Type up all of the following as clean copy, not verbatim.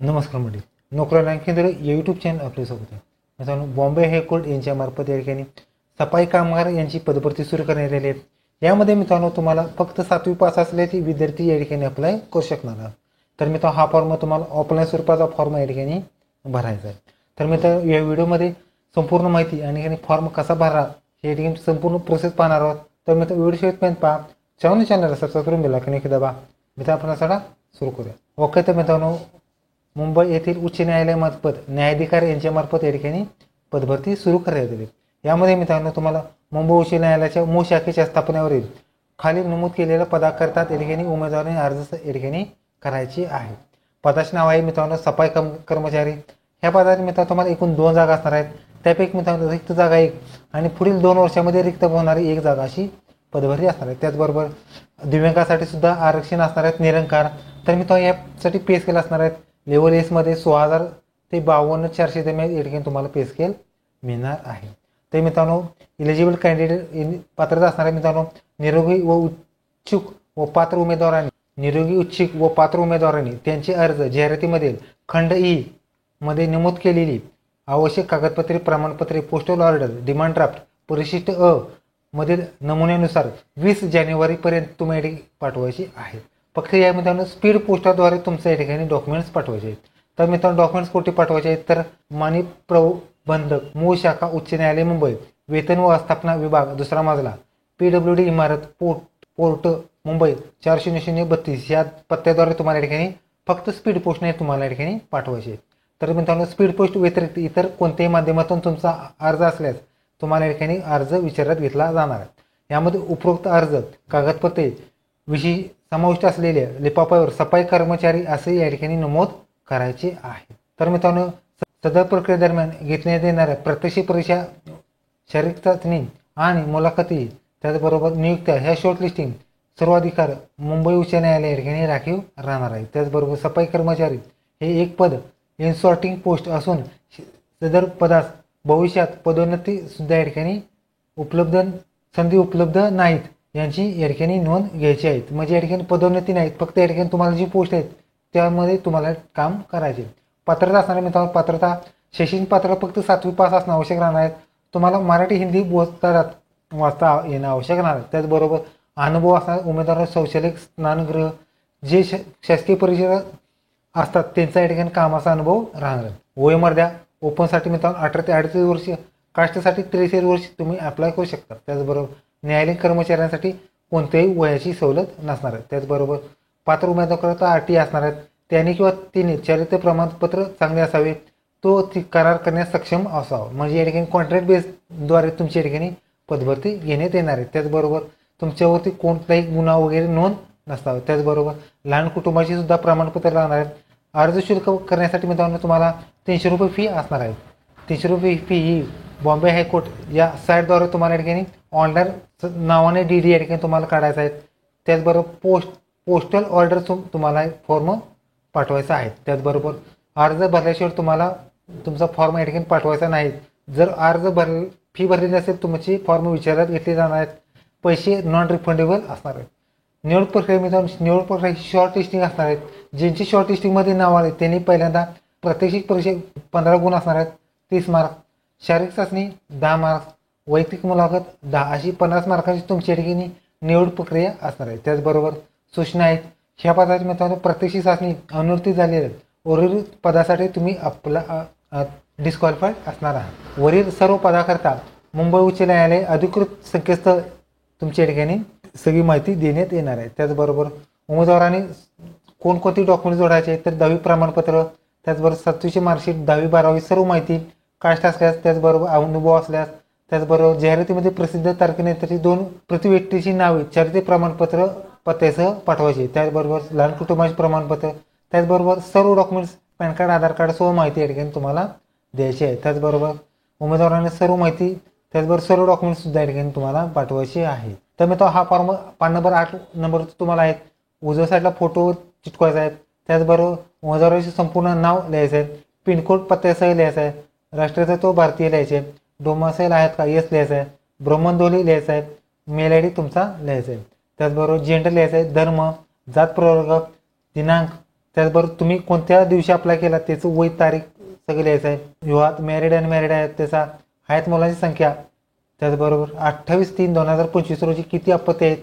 नमस्कार मंडळी, नोकरी रँक केंद्र यूट्यूब चॅनल आपल्यासोबत आहे. मित्रांनो, बॉम्बे हायकोर्ट यांच्यामार्फत या ठिकाणी सफाई कामगार यांची पदभरती सुरू करण्यात आली आहे. यामध्ये मित्रांनो तुम्हाला फक्त 7वी पास असलेले विद्यार्थी या ठिकाणी अप्लाय करू शकणार आहात. तर मित्रांनो, हा फॉर्म तुम्हाला ऑफलाईन स्वरूपाचा फॉर्म या ठिकाणी भरायचा आहे. तर मित्रांनो, या व्हिडिओमध्ये संपूर्ण माहिती आणि फॉर्म कसा भरा या ठिकाणी संपूर्ण प्रोसेस पाहणार आहोत. तर मित्रांनो, व्हिडिओ शेवटपर्यंत पहा. चॅनलला सबस्क्राईब करून बेल आयकॉन दाबा. मित्रांनो, आपण चला सुरू करूया. ओके, तर मित्रांनो, मुंबई येथील उच्च न्यायालयामार्फत न्यायाधिकारी यांच्यामार्फत या ठिकाणी पदभरती सुरू करण्यात आली. यामध्ये मित्रांनो तुम्हाला मुंबई उच्च न्यायालयाच्या मूळ शाखेच्या स्थापनेवरील खाली नमूद केलेल्या पदाकरता या ठिकाणी उमेदवारांनी अर्ज या ठिकाणी करायची आहे. पदाचे नाव आहे मित्रांनो सफाई कर्मचारी. ह्या पदासाठी मित्रांनो तुम्हाला एकूण 2 जागा असणार आहेत. त्यापैकी मित्रांनो रिक्त जागा 1 आणि पुढील 2 वर्षामध्ये रिक्त होणारी 1 जागा अशी पदभरती असणार आहे. त्याचबरोबर दिव्यांगासाठी सुद्धा आरक्षण असणार आहेत निरंकार. तर मित्रांनो यासाठी पे स्केल असणार आहेत. लेवल एस मध्ये 16,000 ते 52,400 दरम्यान या ठिकाणी तुम्हाला पे स्केल मिळणार आहे. तर मित्रांनो, इलिजिबल कॅन्डिडेट पात्रता असणार आहे मित्रांनो निरोगी व इच्छुक व पात्र उमेदवारांनी त्यांचे अर्ज जाहिरातीमधील खंड ई मध्ये नमूद केलेली आवश्यक कागदपत्रे, प्रमाणपत्रे, पोस्टल ऑर्डर, डिमांड ड्राफ्ट, परिशिष्ट अ मधील नमुन्यानुसार 20 जानेवारीपर्यंत तुम्ही पाठवायची आहे. फक्त या मित्रांनो स्पीड पोस्टाद्वारे तुमच्या या ठिकाणी डॉक्युमेंट्स पाठवायचे आहेत. तर मित्रांनो, डॉक्युमेंट्स कुठे पाठवायचे आहेत तर माननीय प्रबंधक मूळ शाखा उच्च न्यायालय मुंबई, वेतन व स्थापना विभाग 2रा मजला, PWD इमारत, पोर्ट मुंबई 400032 या पत्त्याद्वारे तुम्हाला या ठिकाणी फक्त स्पीड पोस्टने तुम्हाला या ठिकाणी पाठवायचे. तर मित्रांनो, स्पीड पोस्ट व्यतिरिक्त इतर कोणत्याही माध्यमातून तुमचा अर्ज असल्यास तुम्हाला या ठिकाणी अर्ज विचारात घेतला जाणार आहे. यामध्ये उपरोक्त अर्ज कागदपत्रे विषयी समाविष्ट असलेल्या लिफाफ्यावर सफाई कर्मचारी असे या ठिकाणी नमूद करायचे आहे. तर मित्रांनो, सदर प्रक्रियेदरम्यान घेण्यात येणाऱ्या प्रत्यक्ष परीक्षा, शारीरिक चाचणी आणि मुलाखती, त्याचबरोबर नियुक्त्या ह्या शॉर्ट लिस्टिंग सर्व अधिकार मुंबई उच्च न्यायालय या ठिकाणी राखीव राहणार आहे. त्याचबरोबर सफाई कर्मचारी हे एक पद इन्सॉर्टिंग पोस्ट असून सदर पदास भविष्यात पदोन्नती सुद्धा या ठिकाणी संधी उपलब्ध नाहीत यांची या ठिकाणी नोंद घ्यायची आहे. म्हणजे या ठिकाणी पदोन्नती नाहीत, फक्त या ठिकाणी तुम्हाला जी पोस्ट आहेत त्यामध्ये तुम्हाला काम करायचे. पात्रता असणारे मित्रांनो, पात्रता शैक्षणिक पात्रता फक्त 7वी पास असणं आवश्यक राहणार आहे. तुम्हाला मराठी हिंदी वाचता येणं आवश्यक राहणार आहे. त्याचबरोबर अनुभव असणार उमेदवार शौचालय, स्नानगृह जे शासकीय परिषद असतात त्यांचा या ठिकाणी कामाचा अनुभव राहणार आहे. वयोमर्यादा ओपनसाठी मित्रांनो 18 ते 38 वर्ष, कास्टसाठी 63 वर्ष तुम्ही अप्लाय करू शकता. त्याचबरोबर न्यायालयीन कर्मचाऱ्यांसाठी कोणत्याही वयाची सवलत नसणार आहे. त्याचबरोबर पात्र उमेदवाराकरता RT असणार आहेत. त्यांनी किंवा तिने चारित्र्य प्रमाणपत्र चांगले असावे, तो करार करण्यास सक्षम असावा. म्हणजे या ठिकाणी कॉन्ट्रॅक्ट बेसद्वारे तुमची या ठिकाणी पदभरती घेण्यात येणार आहे. त्याचबरोबर तुमच्यावरती कोणताही गुन्हा वगैरे नोंद नसावा. त्याचबरोबर लहान कुटुंबाची सुद्धा प्रमाणपत्र राहणार आहेत. अर्ज शुल्क करण्यासाठी मित्रांनो तुम्हाला 300 रुपये फी असणार आहे. 300 रुपये फी ही बॉम्बे हायकोर्ट या साईटद्वारे तुम्हाला या ठिकाणी ऑनलाईन नावाने DD या ठिकाणी तुम्हाला काढायचं आहे. त्याचबरोबर पोस्टल ऑर्डर तुम्हाला फॉर्म पाठवायचा आहे. त्याचबरोबर अर्ज भरल्याशिवाय तुम्हाला तुमचा फॉर्म या ठिकाणी पाठवायचा नाही. जर फी भरलेली असेल तुमची फॉर्म विचारात घेतले जाणार आहेत. पैसे नॉन रिफंडेबल असणार आहेत. निवड प्रक्रिया मित्रांनो, निवड प्रक्रिया शॉर्ट लिस्टिंग असणार आहेत. ज्यांची शॉर्ट लिस्टिंगमध्ये नाव आले त्यांनी पहिल्यांदा प्रात्यक्षिक परीक्षेत 15 गुण असणार आहेत, 30 मार्क, शारीरिक चाचणी 10 मार्क, वैयक्तिक मुलाखत 10 अशी 50 मार्कांची तुमच्या ठिकाणी निवड प्रक्रिया असणार आहे. त्याचबरोबर सूचना आहेत. ह्या पदाची मित्रांनो प्रत्यक्ष चाचणी अनुत्तीर्ण झालेल्या उर्वरित पदासाठी तुम्ही डिस्क्वालिफाईड असणार आहात. वरील सर्व पदाकरता मुंबई उच्च न्यायालय अधिकृत संकेतस्थळ तुमच्या ठिकाणी सगळी माहिती देण्यात येणार आहे. त्याचबरोबर उमेदवारांनी कोणकोणती डॉक्युमेंट जोडायचे आहेत तर 10वी प्रमाणपत्र, त्याचबरोबर 7वीची मार्कशीट, 10वी 12वी सर्व माहिती, कास्ट असल्यास, त्याचबरोबर अनुभव असल्यास, त्याचबरोबर जाहिरातीमध्ये प्रसिद्ध तारखेनंतरची 2 प्रति व्यक्तीची नावे, चारित्र्य प्रमाणपत्र पत्त्यासह पाठवायचे. त्याचबरोबर लहान कुटुंबाचे प्रमाणपत्र, त्याचबरोबर सर्व डॉक्युमेंट्स, पॅन कार्ड, आधार कार्ड सर्व माहिती या ठिकाणी तुम्हाला द्यायची आहे. त्याचबरोबर उमेदवारांनी सर्व माहिती, त्याचबरोबर सर्व डॉक्युमेंट्स सुद्धा या ठिकाणी तुम्हाला पाठवायचे आहे. तर मित्रांनो, हा फॉर्म पान नंबर 8 नंबर तुम्हाला आहेत. उजव्या साईडला फोटो चिटकवायचा आहे. त्याचबरोबर उमेदवाराचे संपूर्ण नाव लिहायचं आहे. पिनकोड पत्त्यासह लिहायचं आहे. राष्ट्रीयत्व भारतीय लिहायचे आहे. डोमासाईल आहेत का येस लिहायचं आहे. ब्रह्मणध्वनी लिहायचं आहे. मेल ID तुमचा लिहायचा आहे. त्याचबरोबर जेंडर लिहायचं आहे. धर्म, जात प्रवर्ग, दिनांक, त्याचबरोबर तुम्ही कोणत्या दिवशी अप्लाय केला त्याचं वय तारीख सगळं लिहायचं आहे. विवाहात मॅरिड अनमॅरिड आहेत त्याचा, आहेत मुलांची संख्या, त्याचबरोबर 28/3/2025 रोजी किती अपत्य आहेत,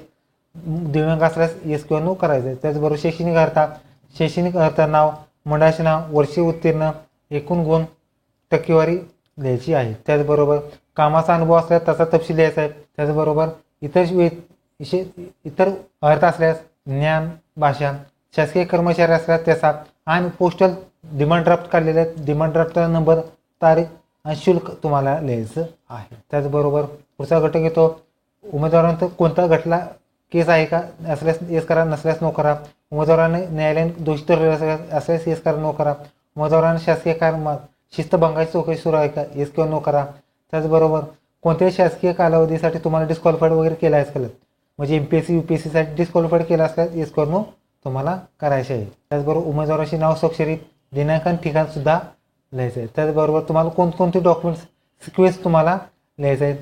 दिव्यांग असल्यास येस किंवा नो करायचं आहे. त्याचबरोबर शैक्षणिक अर्हता, नाव, मंडळाचे नाव, वर्षीय उत्तीर्ण, एकूण गुण, टक्केवारी लिहायची आहे. त्याचबरोबर कामाचा अनुभव असल्यास त्याचा तपशील लिहायचा आहे. त्याचबरोबर इतर अर्थ असल्यास ज्ञान, भाषा, शासकीय कर्मचारी असल्यास त्याचा, आणि पोस्टल डिमांड ड्राफ्ट काढलेले आहेत, डिमांड ड्राफ्टचा नंबर, तारीख आणि शुल्क तुम्हाला लिहायचं आहे. त्याचबरोबर पुढचा घटक येतो उमेदवारांचा कोणता घटला केस आहे का, असल्यास येस करा, नसल्यास नो करा. उमेदवाराने न्यायालयीन दोषी ठरवले असल्यास येस करा, नो करा. उमेदवाराने शासकीय कामात शिस्तभंगाची चौकशी सुरू आहे का, येस किंवा नो करा. त्याचबरोबर कोणत्याही शासकीय कालावधीसाठी तुम्हाला डिस्क्वालिफाईड वगैरे केला आहे, म्हणजे MPSC UPSC साठी डिस्क्वालिफाईड केला असल्यास येस किंवा नो तुम्हाला करायचे आहे. त्याचबरोबर उमेदवाराची नाव स्वाक्षरीत, दिनांक आणि ठिकाण सुद्धा लिहायचं आहे. त्याचबरोबर तुम्हाला कोणकोणते डॉक्युमेंट्स सिक्वेन्स तुम्हाला लिहायचे आहेत.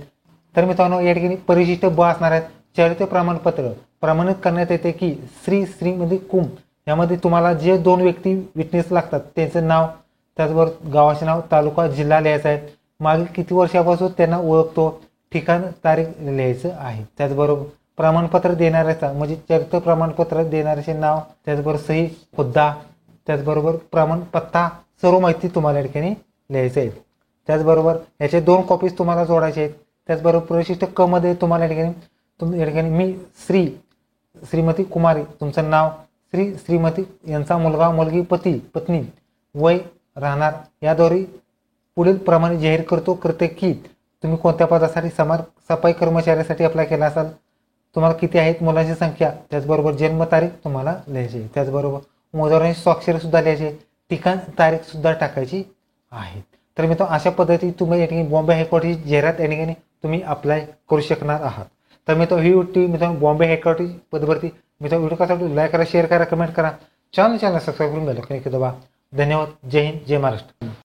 तर मित्रांनो या ठिकाणी परिशिष्ट ब असणार आहेत. चारित्र्य प्रमाणपत्र प्रमाणित करण्यात येते की श्रीमध्ये कुम यामध्ये तुम्हाला जे 2 व्यक्ती विटनेस लागतात त्यांचं नाव, त्याचबरोबर गावाचे नाव, तालुका, जिल्हा लिहायचा आहे. मागील किती वर्षापासून त्यांना ओळखतो, ठिकाण, तारीख लिहायचं आहे. त्याचबरोबर प्रमाणपत्र देणाऱ्याचा म्हणजे चरित्र प्रमाणपत्र देणाऱ्याचे नाव, त्याचबरोबर सही, हुद्दा, त्याचबरोबर पत्ता, सर्व माहिती तुम्हाला या ठिकाणी लिहायचं आहे. त्याचबरोबर याचे 2 कॉपीज तुम्हाला जोडायचे आहेत. त्याचबरोबर परिशिष्ट क मध्ये तुम्हाला या ठिकाणी मी श्रीमती कुमारी तुमचं नाव, श्रीमती यांचा मुलगा, मुलगी, पत्नी, वय, राहणार याद्वारे पुढील प्रमाणे जाहीर करते की तुम्ही कोणत्या पदासाठी सफाई कर्मचाऱ्यासाठी अप्लाय केला असाल, तुम्हाला किती आहेत, मुलांची संख्या, त्याचबरोबर जन्मतारीख तुम्हाला लिहायची. त्याचबरोबर उमेदवारांची स्वाक्षरी सुद्धा लिहायची, ठिकाण, तारीख सुद्धा टाकायची आहे. तर मित्रांनो अशा पद्धतीने तुम्ही या ठिकाणी बॉम्बे हायकोर्टची जाहिरात या ठिकाणी तुम्ही अप्लाय करू शकणार आहात. तर मित्रांनो बॉम्बे हायकोर्टची पदभरती मित्रांनो व्हिडिओ कसा लाईक करा, शेअर करा, कमेंट करा, चॅनल सबस्क्राईब करून बेल आयकॉन दाबा. धन्यवाद. जय हिंद, जय महाराष्ट्र.